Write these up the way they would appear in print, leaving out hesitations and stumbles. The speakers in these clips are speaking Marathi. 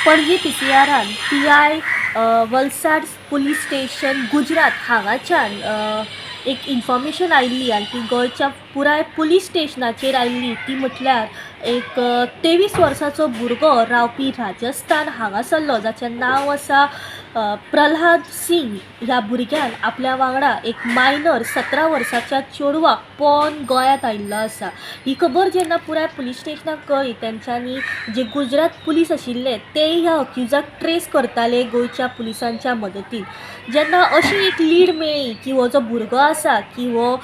पणजी PCRान PI Valsad police station Gujarat हांगाच्यान एक इन्फॉर्मेशन आयिल्ली आनी ती गोंयच्या पुराय पुलीस स्टेशनाचेर आयिल्ली ती म्हटल्यार एक 23 वर्साचो भुरगो रावपी राजस्थान हांगासरलो जाचें नांव आसा प्रल्हाद सिंग ह्या भुरग्यान आपल्या वांगडा एक मायनर 17 वर्साच्या चेडवाक पळोवन गोंयांत आयिल्लो आसा। ही खबर जेन्ना पुराय पुलीस स्टेशनाक कळ्ळी तेंच्यांनी जे गुजरात पुलीस आशिल्ले ते ह्या अक्युजाक ट्रेस करताले गोंयच्या पुलिसांच्या मदतीन। जेन्ना अशी एक लीड मेळ्ळी की हो जो भुरगो आसा की हो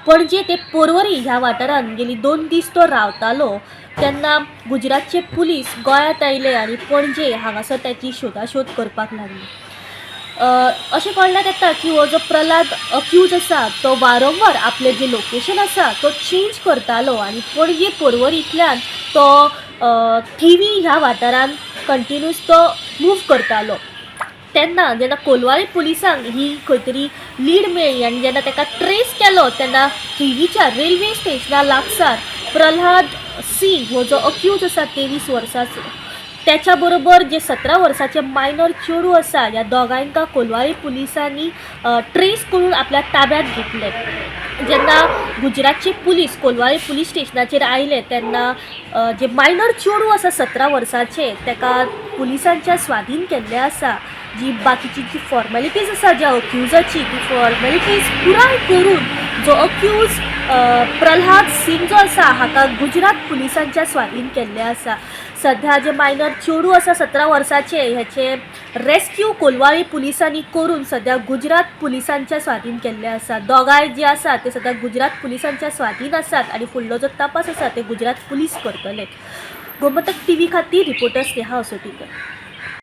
पणजे ते पर्वरी ह्या वाठारान गेली 2 दीस तो रावतालो तेन्ना गुजरातचे पुलीस गोंयांत आयले आनी पणजे हांगासर त्याची शोधाशोध करपाक लागली। अशें कळ्ळ्यात येता की हो जो प्रल्हाद अक्यूज आसा तो वारंवार आपले जे लोकेशन आसा तो चेंज करतालो आनी पणजे पर्वरींतल्यान तो थिवी ह्या वाठारान कंटिन्यूस तो मूव करतालो। तेन्ना जेन्ना कोलवाळे पुलिसांक ही खंय तरी लीड मेळ्ळी आनी जेन्ना ताका ट्रेस केलो तेन्ना थिवीच्या रेल्वे स्टेशना लागसार प्रल्हाद सिंग हो जो अक्यूज आसा 23 वर्साचो त्याच्या बरोबर जे 17 वर्साचे मायनर चेडूं आसा ह्या दोगांयंका कोलवाळे पुलिसांनी ट्रेस करून आपल्या ताब्यांत घेतले। जेन्ना गुजरातचे पुलीस कोलवाळे पुलीस स्टेशनाचेर आयले तेन्ना जे मायनर चेडूं आसा 17 वर्साचे ताका पुलिसांच्या स्वाधीन केल्ले आसा। जी बाकीची जी फॉर्मेलिटीज आसा ज्या अक्युजाची ती फॉर्मेलिटीज पुराय करून जो अक्यूज प्रल्हाद सिंग जो आसा हाका गुजरात पुलिसांच्या स्वाधीन केल्ले आसा। सध्या जे मायनर चेडूं आसा 17 वर्साचे ह्याचे रेस्क्यू कोलवाळे पुलिसांनी करून सध्या गुजरात पुलिसांच्या स्वाधीन केल्ले आसा। दोगांय जे आसा ते सध्या गुजरात पुलिसांच्या स्वाधीन आसात आनी फुडलो जो तपास आसा ते गुजरात पुलीस करतले। गोमंतक TV खातीर रिपोर्टर स्नेहा असोटीकर।